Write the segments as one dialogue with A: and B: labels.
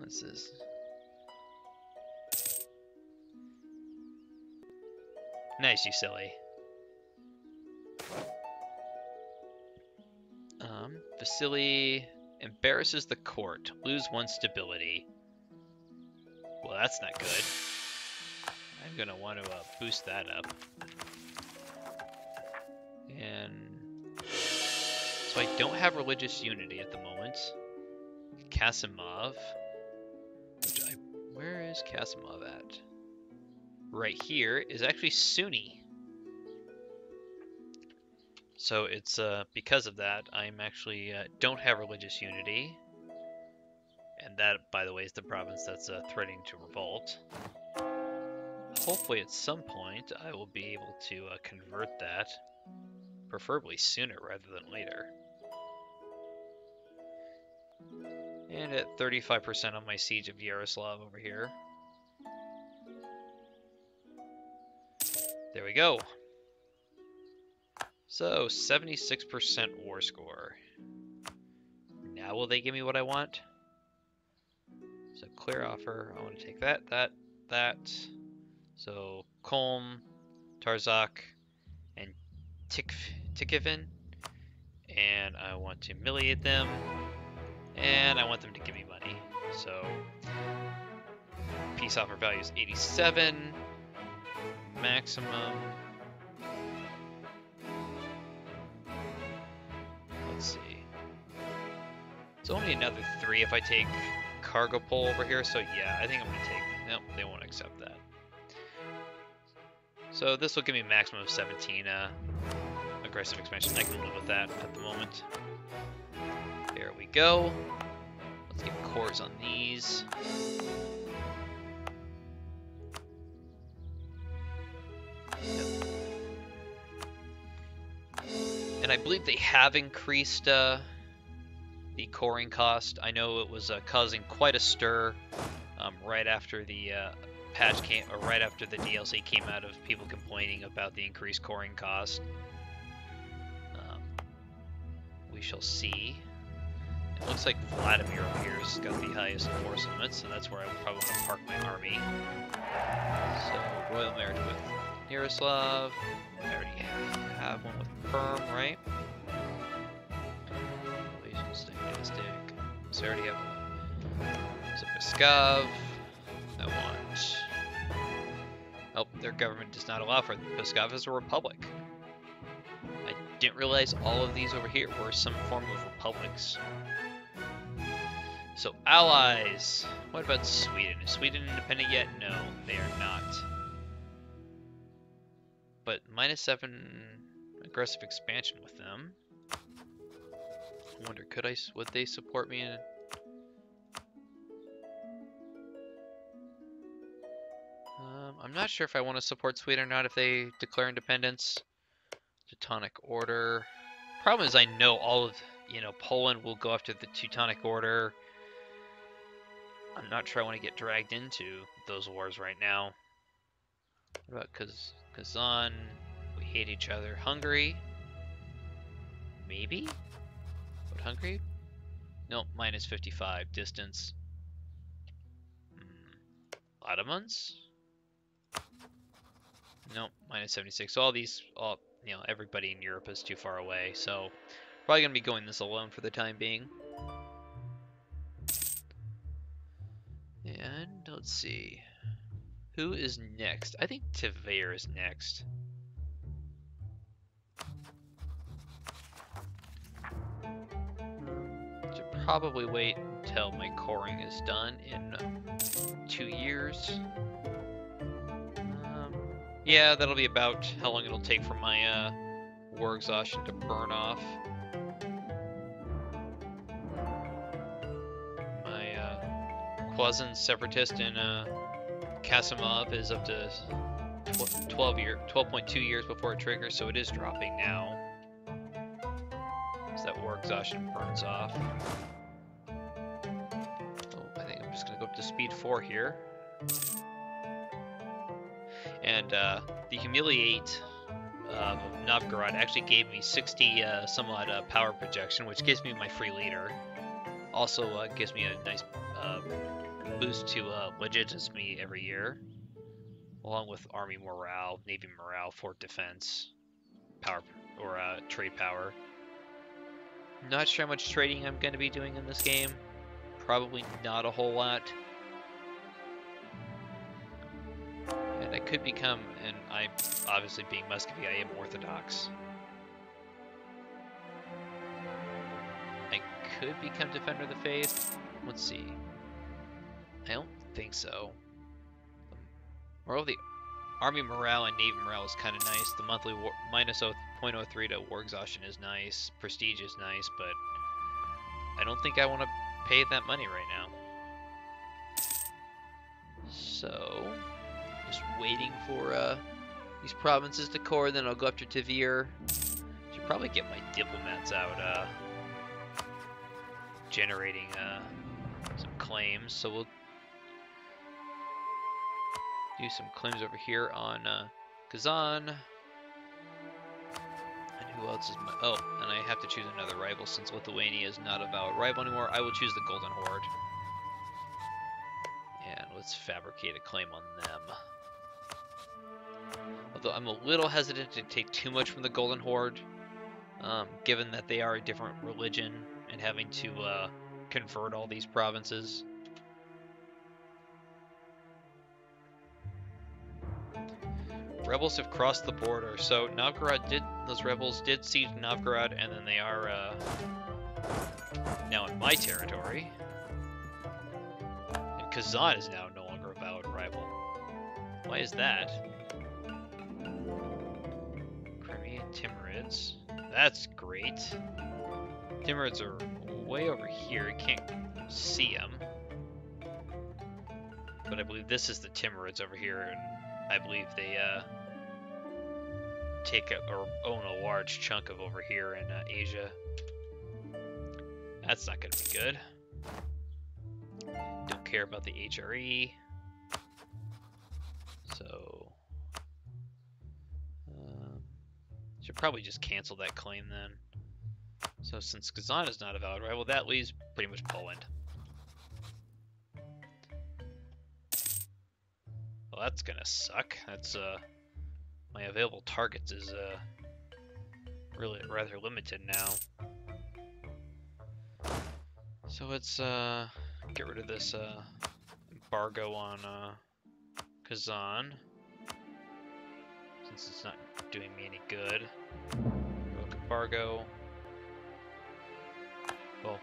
A: This is... Nice, you silly. Vasily embarrasses the court. Lose 1 stability. Well, that's not good. I'm gonna want to boost that up. And so I don't have religious unity at the moment. Kasimov. Where is Kasimov at? Right here is actually Sunni. So it's because of that, I'm actually don't have religious unity. And that, by the way, is the province that's threatening to revolt. Hopefully at some point I will be able to convert that, preferably sooner rather than later. And at 35% on my siege of Yaroslav over here. There we go. So 76% war score. Now will they give me what I want? So clear offer. I want to take that, that. So Kolm, Tarzak, and Tikivin. And I want to humiliate them. And I want them to give me money. So peace offer value is 87. Maximum. Let's see. It's only another 3 if I take cargo pole over here. So yeah, I think I'm gonna take. Nope, they won't accept that. So this will give me a maximum of 17 aggressive expansion. I can live with that at the moment. There we go. Let's get cores on these. Yep. And I believe they have increased the coring cost. I know it was causing quite a stir right after the patch came, or right after the DLC came out, of people complaining about the increased coring cost. We shall see. It looks like Vladimir over here has got the highest force limit, so that's where I would probably want to park my army. So, royal marriage with Yaroslav. I already have one with Perm, right? Relations dynastic. So I already have one. So Muscovy. I want... Oh, their government does not allow for Muscovy as a republic. I didn't realize all of these over here were some form of republics. So, allies. What about Sweden? Is Sweden independent yet? No, they are not. But -7 aggressive expansion with them. I wonder, would they support me in... I'm not sure if I want to support Sweden or not if they declare independence. Teutonic Order. Problem is, I know all of, Poland will go after the Teutonic Order. I'm not sure I want to get dragged into those wars right now. What about Kazan? We hate each other. Hungary? Maybe? What, Hungary? Nope, -55 distance. Ottomans? Nope, -76. So all these, everybody in Europe is too far away, so probably gonna be going this alone for the time being. And let's see, who is next? I think Tver is next. Should probably wait until my coring is done in 2 years. Yeah, that'll be about how long it'll take for my war exhaustion to burn off. My Quazan separatist in Kasimov is up to 12.2 years before it triggers, so it is dropping now. So that war exhaustion burns off. Oh, I think I'm just gonna go up to speed 4 here. And the Humiliate of Novgorod actually gave me 60 some odd power projection, which gives me my free leader. Also gives me a nice boost to legitimacy every year, along with army morale, navy morale, fort defense, power, or trade power. Not sure how much trading I'm going to be doing in this game. Probably not a whole lot. And I could become, and I'm obviously being Muscovy, I am Orthodox. I could become Defender of the Faith. Let's see. I don't think so. Moreover, the army morale and navy morale is kind of nice. The monthly minus 0.03 to war exhaustion is nice. Prestige is nice, but I don't think I want to pay that money right now. So, just waiting for these provinces to core, then I'll go after Tavir. Should probably get my diplomats out, generating some claims. So we'll do some claims over here on Kazan. And who else is my... Oh, and I have to choose another rival since Lithuania is not a valid rival anymore. I will choose the Golden Horde. And let's fabricate a claim on them. Although I'm a little hesitant to take too much from the Golden Horde, given that they are a different religion and having to convert all these provinces. Rebels have crossed the border, so those rebels did siege Novgorod, and then they are now in my territory. And Kazan is now no longer a valid rival. Why is that? Crimean Timurids. That's great. Timurids are way over here. You can't see them. But I believe this is the Timurids over here, and I believe they take or own a large chunk of over here in Asia. That's not going to be good. Don't care about the HRE. So should probably just cancel that claim then. So since Kazan is not a valid rival, that leaves pretty much Poland. Well, that's gonna suck. That's my available targets is really rather limited now. So let's get rid of this embargo on Kazan, since it's not doing me any good. Revoke embargo. Well,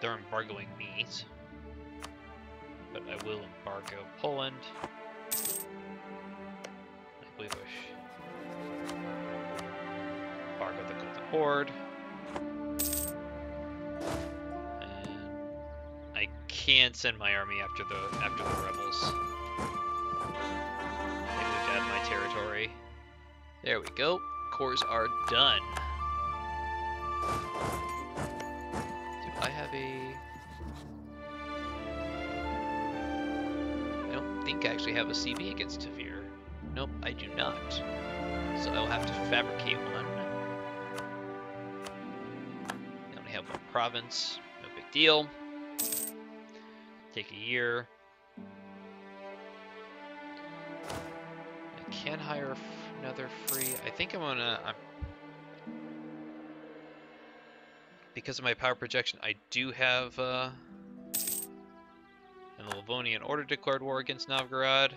A: they're embargoing meat, but I will embargo Poland. I believe I should embargo the Golden Horde. And I can send my army after the rebels. They moved out of my territory. There we go. Cores are done. Do I have a... I don't think I actually have a CB against Tavir. Nope, I do not. So I'll have to fabricate one. I only have one province. No big deal. Take a year. I can hire another free. I think I'm gonna... because of my power projection, I do have an Livonian Order declared war against Novgorod.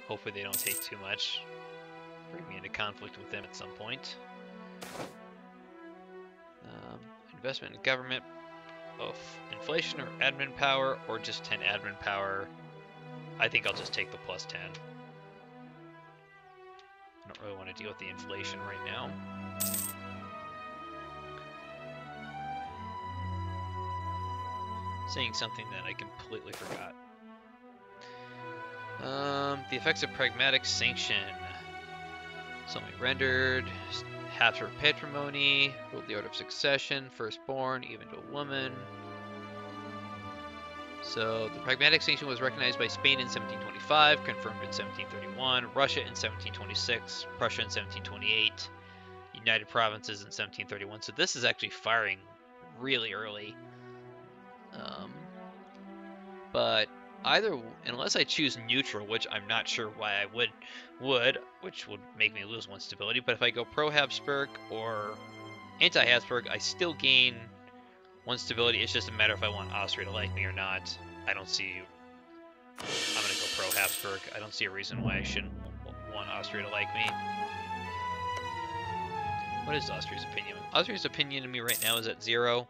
A: Hopefully they don't take too much. Bring me into conflict with them at some point. Investment in government, both inflation or admin power, or just 10 admin power. I think I'll just take the plus 10. I don't really want to deal with the inflation right now. Saying something that I completely forgot. The effects of pragmatic sanction. Something rendered. Habsburg patrimony. Ruled the order of succession. Firstborn, even to a woman. So the pragmatic sanction was recognized by Spain in 1725, confirmed in 1731, Russia in 1726, Prussia in 1728, United Provinces in 1731. So this is actually firing really early. Um, but unless I choose neutral, which I'm not sure why I would, which would make me lose 1 stability. But if I go pro-Habsburg or anti-Habsburg, I still gain 1 stability. It's just a matter if I want Austria to like me or not. I'm gonna go pro-Habsburg. I don't see a reason why I shouldn't want Austria to like me. What is Austria's opinion? Austria's opinion of me right now is at 0,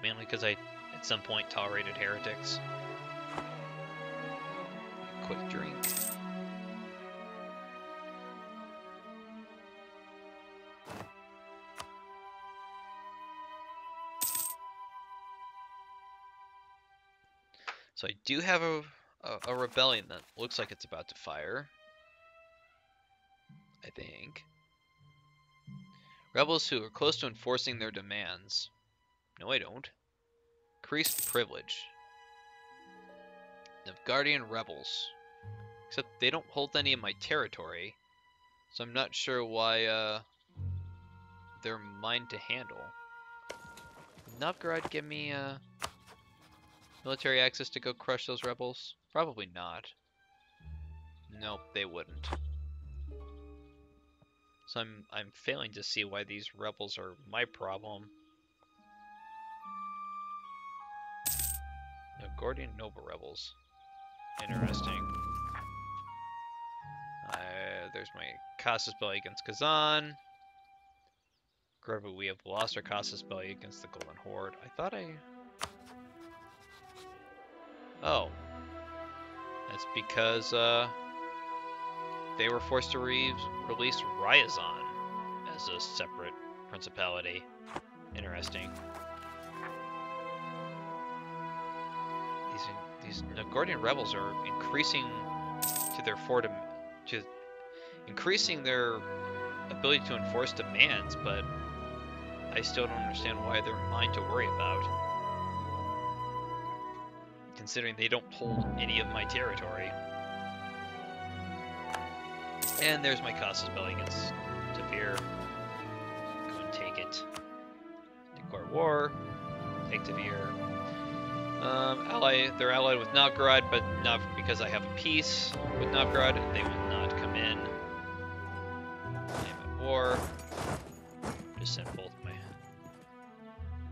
A: mainly because I, at some point, tolerated heretics. Quick drink. So I do have a rebellion that looks like it's about to fire. I think. Rebels who are close to enforcing their demands. No, I don't. Increased privilege. Navgardian rebels. Except they don't hold any of my territory. So I'm not sure why they're mine to handle. Would Novgorod give me military access to go crush those rebels? Probably not. Nope, they wouldn't. So I'm failing to see why these rebels are my problem. Novgorodian noble rebels. Interesting. There's my Casus Belli against Kazan. Gravely, we have lost our Casus Belli against the Golden Horde. I thought I... Oh. That's because they were forced to release Ryazan as a separate principality. Interesting. These Novgorodian rebels are increasing increasing their ability to enforce demands, but I still don't understand why they're mine to worry about, considering they don't hold any of my territory. And there's my Casus Belli against Tavir. Go and take it. Declare war. Take Tavir. They're allied with Novgorod, but not because I have a peace with Novgorod, they will not come in. I'm at war. Just send both my...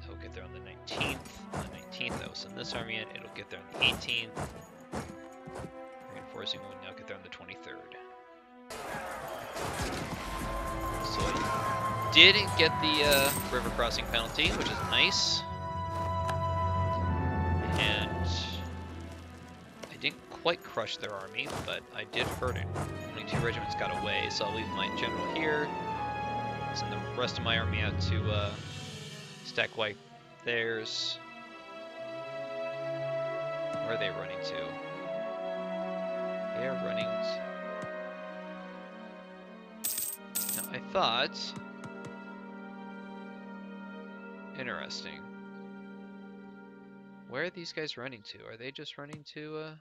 A: I'll get there on the 19th. On the 19th, I will send this army in. It'll get there on the 18th. Reinforcing will now get there on the 23rd. So I didn't get the river crossing penalty, which is nice. And I didn't quite crush their army, but I did hurt it. Only 2 regiments got away, so I'll leave my general here. Send the rest of my army out to stack wipe theirs. Where are they running to? They are running to... Now, I thought... Interesting. Where are these guys running to? Are they just running to,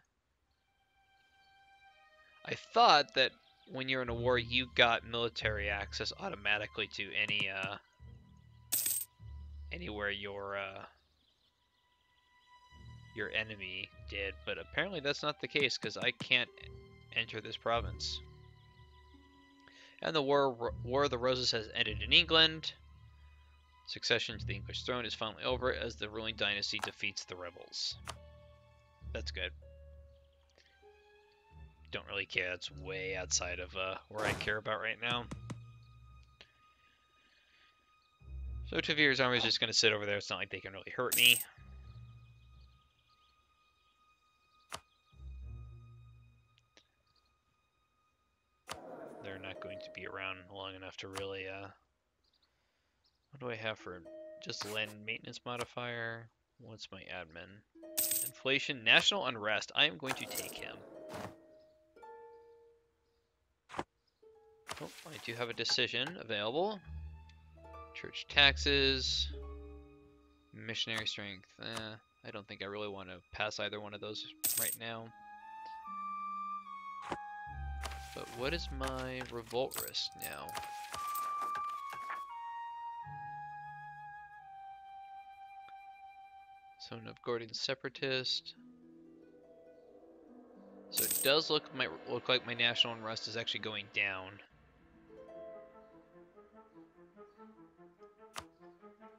A: I thought that when you're in a war, you got military access automatically to anywhere your enemy did, but apparently that's not the case, because I can't enter this province. And the War of the Roses has ended in England. Succession to the English throne is finally over as the ruling dynasty defeats the rebels. That's good. Don't really care. That's way outside of where I care about right now. So Tavir's army is just going to sit over there. It's not like they can really hurt me. They're not going to be around long enough to really... What do I have for just land maintenance modifier? What's my admin? Inflation, national unrest. I am going to take him. Oh, I do have a decision available. Church taxes, missionary strength. I don't think I really want to pass either one of those right now. But what is my revolt risk now? So Novgorodian separatist. So it does look like my national unrest is actually going down.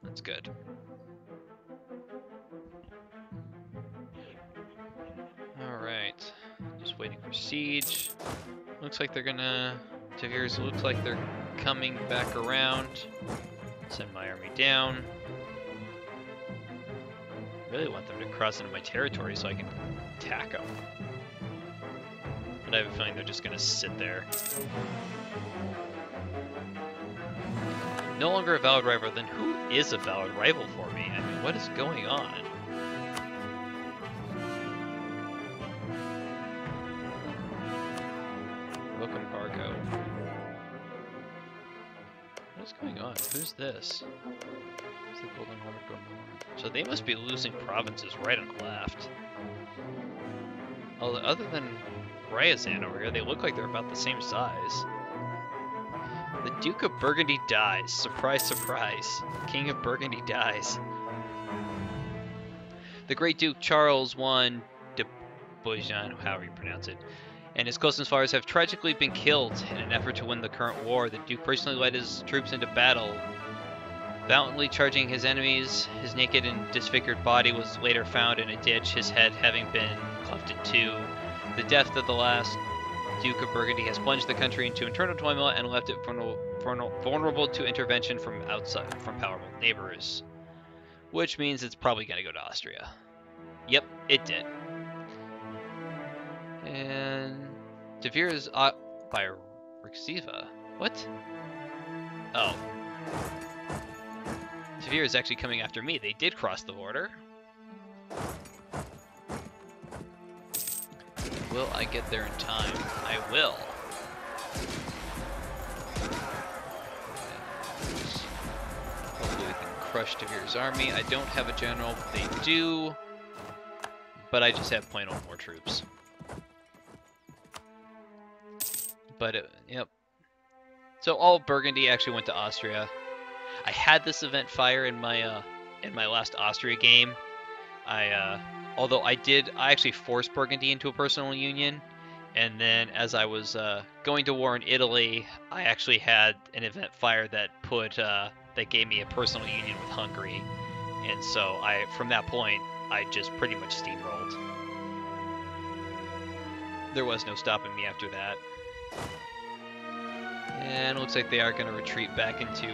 A: That's good. Alright. Just waiting for siege. Looks like they're gonna... Tavirs looks like they're coming back around. Send my army down. Really want them to cross into my territory so I can attack them. But I have a feeling they're just gonna sit there. No longer a valid rival, then who is a valid rival for me? I mean, what is going on? Book embargo. What is going on? Who's this? Who's the Golden Horde going on? So they must be losing provinces right and left. Although, other than Ryazan over here, they look like they're about the same size. The Duke of Burgundy dies. Surprise, surprise. King of Burgundy dies. The Great Duke Charles I de Bourgogne, however you pronounce it, and his closest followers have tragically been killed in an effort to win the current war. The Duke personally led his troops into battle, valiantly charging his enemies. His naked and disfigured body was later found in a ditch, his head having been cleft in two. The death of the last Duke of Burgundy has plunged the country into internal turmoil and left it vulnerable to intervention from powerful neighbors. Which means it's probably going to go to Austria. Yep, it did. And Tavir is by Rixiva. What? Oh. Tavir is actually coming after me. They did cross the border. Will I get there in time? I will. Hopefully we can crush Tavir's army. I don't have a general, but they do. But I just have plain old more troops. But, yep. So all of Burgundy actually went to Austria. I had this event fire in my last Austria game. Although I actually forced Burgundy into a personal union, and then as I was going to war in Italy, I actually had an event fire that that gave me a personal union with Hungary, and so from that point I just pretty much steamrolled. There was no stopping me after that. And it looks like they are going to retreat back into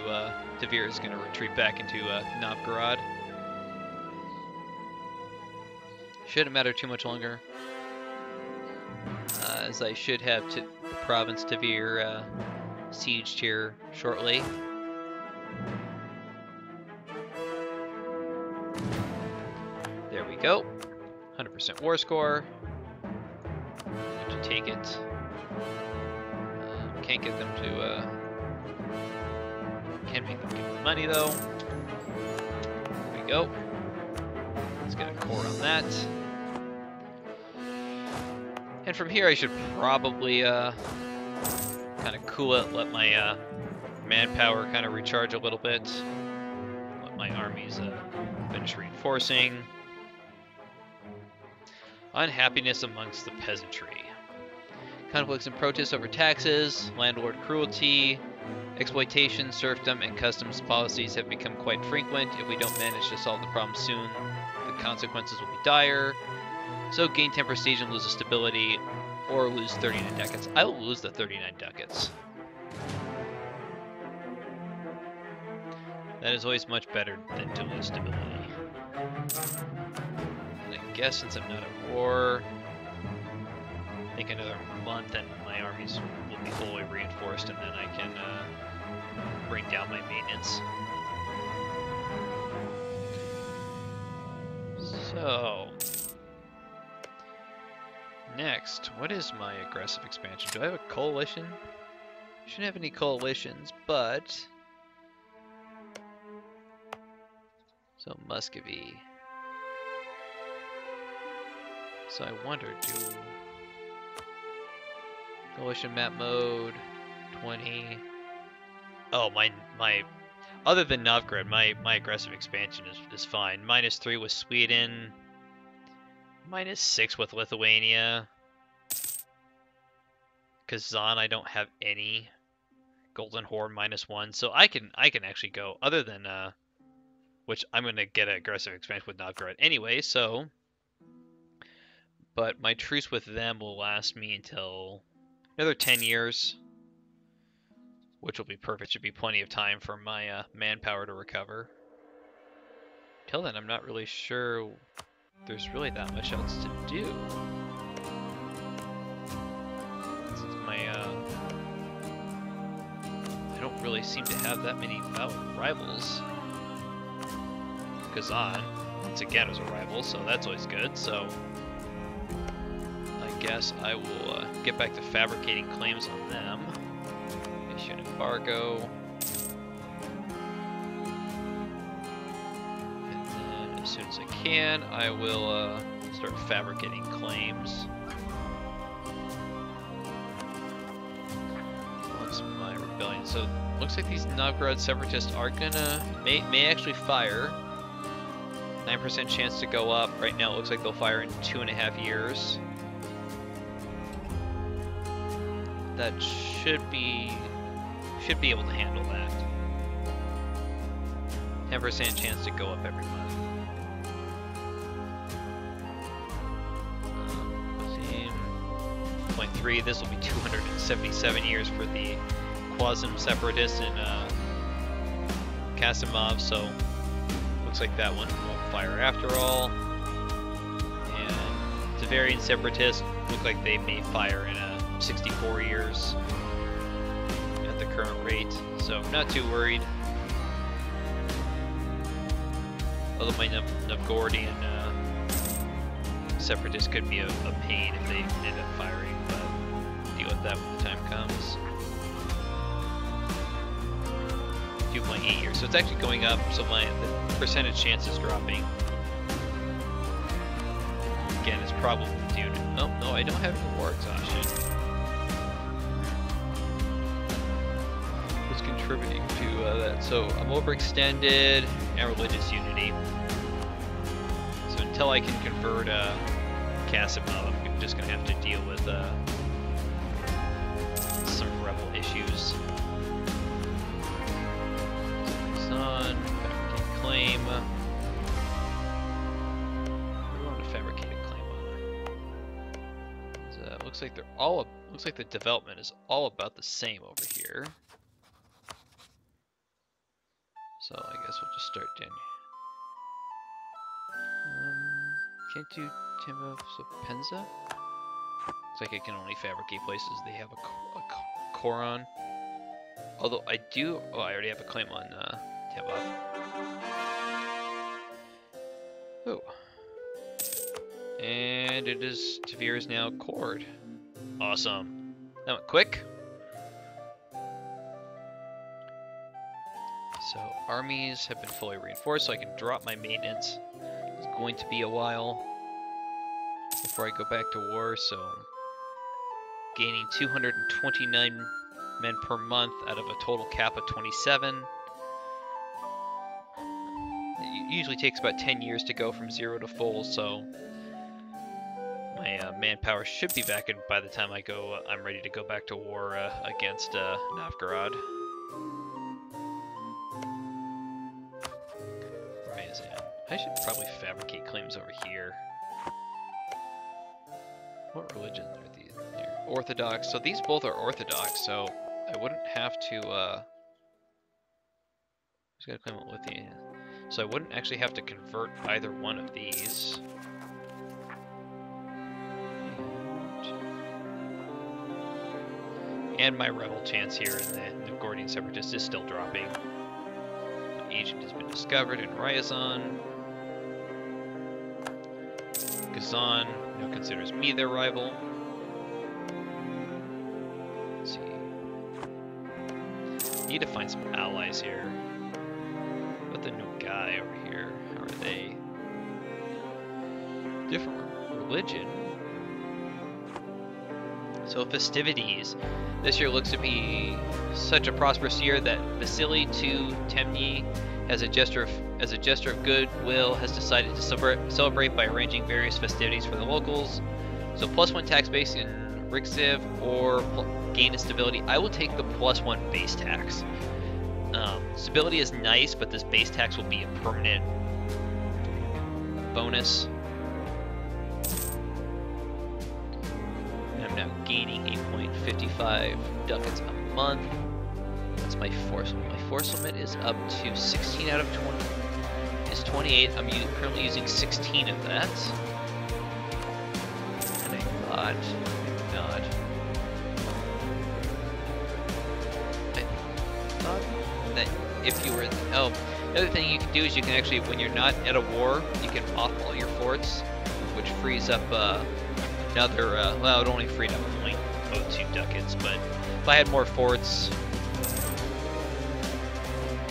A: Tavir is going to retreat back into Novgorod. Shouldn't matter too much longer, as I should have the province Tavir sieged here shortly. There we go. 100% war score. Going to take it. Can't get them to. Can't make them give me money though. There we go. Let's get a core on that. And from here I should probably kind of cool it, let my manpower kind of recharge a little bit. Let my armies finish reinforcing. Unhappiness amongst the peasantry. Conflicts and protests over taxes, landlord cruelty, exploitation, serfdom, and customs policies have become quite frequent. If we don't manage to solve the problem soon, the consequences will be dire. So gain 10 prestige and lose the stability, or lose 39 ducats. I will lose the 39 ducats. That is always much better than to lose stability. And I guess since I'm not at war, I think another month and my armies will be fully reinforced, and then I can bring down my maintenance. So, next, what is my aggressive expansion? Do I have a coalition? I shouldn't have any coalitions, but... So, Muscovy. So I wonder, coalition map mode, 20. Oh, other than Novgorod, my aggressive expansion is fine. -3 with Sweden. -6 with Lithuania. Kazan, I don't have any. Golden Horde -1, so I can actually go. Other than which I'm gonna get an aggressive expansion with Novgorod anyway. So, but my truce with them will last me until another 10 years, which will be perfect. Should be plenty of time for my manpower to recover. Till then, I'm not really sure there's really that much else to do. Since my I don't really seem to have that many rivals. Kazan, once again, was a rival, so that's always good. So I guess I will get back to fabricating claims on them. Issue an embargo. And then as soon as I can, I will start fabricating claims. Once my rebellion. So looks like these Novgorod separatists are gonna may actually fire. 9% chance to go up. Right now it looks like they'll fire in 2.5 years. That should be able to handle that. 10% chance to go up every month. 0.3. This will be 277 years for the Quasim separatists in Kasimov. So looks like that one won't fire after all. And Zavarian separatists look like they may fire in 64 years at the current rate, so not too worried. Although my Novgorodian separatists could be a pain if they end up firing, but deal with that when the time comes. 2.8 years, so it's actually going up, so the percentage chance is dropping. Again, it's probably due to... Oh, no, I don't have any war exhaustion. What's contributing to that? So I'm overextended and religious unity. So until I can convert Kasimov, I'm just going to have to deal with some rebel issues. On fabricate claim. What do we want to fabricate a claim on? Looks like they're all. Looks like the development is all about the same over here. So I guess we'll just start down. Can't do Timba Penza. Looks like I can only fabricate places they have a core on. Although I do. Oh, I already have a claim on. Oh. And it is Tavir is now cored. Awesome. That went quick. So armies have been fully reinforced, so I can drop my maintenance. It's going to be a while before I go back to war, so gaining 229 men per month out of a total cap of 27. It usually takes about 10 years to go from 0 to full, so my manpower should be back in by the time I'm ready to go back to war against Novgorod. Ryazan. I should probably fabricate claims over here. What religions are these? They're Orthodox. So these both are Orthodox, so I wouldn't have to just gotta claim Lithuania. So I wouldn't actually have to convert either one of these. And my rebel chance here in the Novgorodian separatist is still dropping. My agent has been discovered in Ryazan. Kazan now considers me their rival. Let's see. Need to find some allies here. What about the Nogai over here? How are they? Different religion. So festivities. This year looks to be such a prosperous year that Vasily II Temny, as a gesture of goodwill, has decided to celebrate by arranging various festivities for the locals. So +1 tax base in Rixev or gain in stability. I will take the +1 base tax. Stability is nice, but this base tax will be a permanent bonus. And I'm now gaining 8.55 ducats a month. That's my force. My force limit is up to 16 out of 20. It's 28. I'm currently using 16 of that. And I thought, God, that if you were, oh, the other thing you can do is you can actually, when you're not at a war, you can mothball your forts, which frees up another, well, it only freed up 0.02 ducats, but if I had more forts,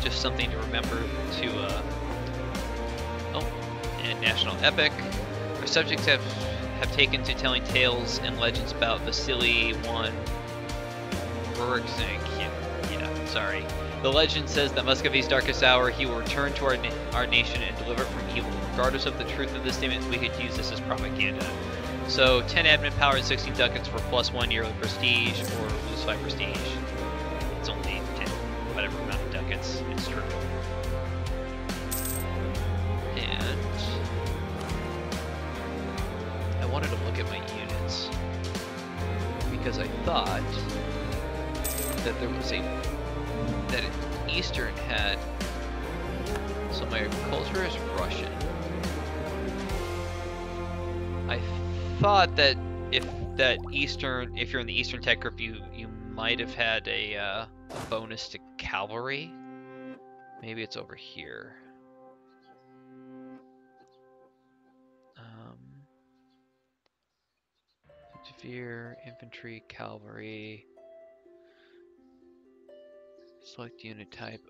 A: just something to remember to, oh, and National Epic. Our subjects have taken to telling tales and legends about Vasily I Rurikznik. Yeah, sorry. The legend says that Muscovy's darkest hour, he will return to our nation and deliver it from evil. Regardless of the truth of this statement, we could use this as propaganda. So 10 admin power and 16 ducats for +1 yearly prestige, or lose 5 prestige. It's only 10, whatever amount of ducats. It's true. And I wanted to look at my units because I thought that there was that Eastern had, so my culture is Russian. I thought that if you're in the Eastern Tech Group, you might have had a bonus to cavalry. Maybe it's over here. Severe infantry, cavalry. Select unit type.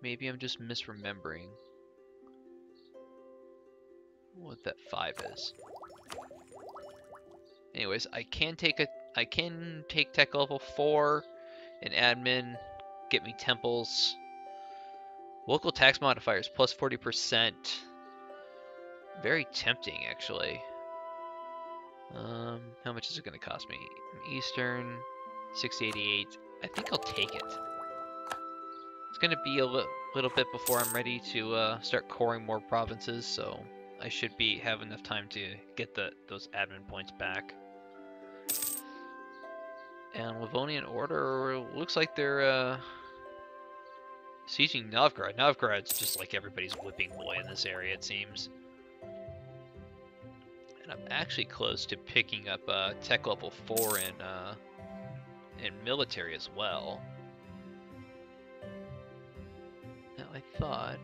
A: Maybe I'm just misremembering what that 5 is. Anyways, I can take tech level 4 in admin, get me temples. Local tax modifiers plus 40%. Very tempting, actually. How much is it going to cost me? Eastern, 688. I think I'll take it. It's going to be a little bit before I'm ready to start coring more provinces, so I should have enough time to get those admin points back. And Livonian Order looks like they're sieging Novgorod. Novgorod's just like everybody's whipping boy in this area, it seems. And I'm actually close to picking up tech level 4 in military as well. Now I thought,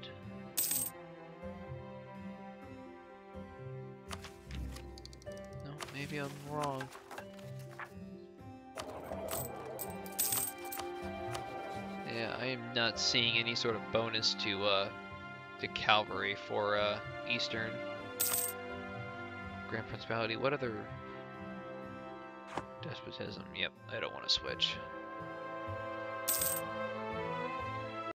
A: no, maybe I'm wrong. Yeah, I am not seeing any sort of bonus to cavalry for Eastern. Grand Principality. What other despotism? Yep, I don't want to switch.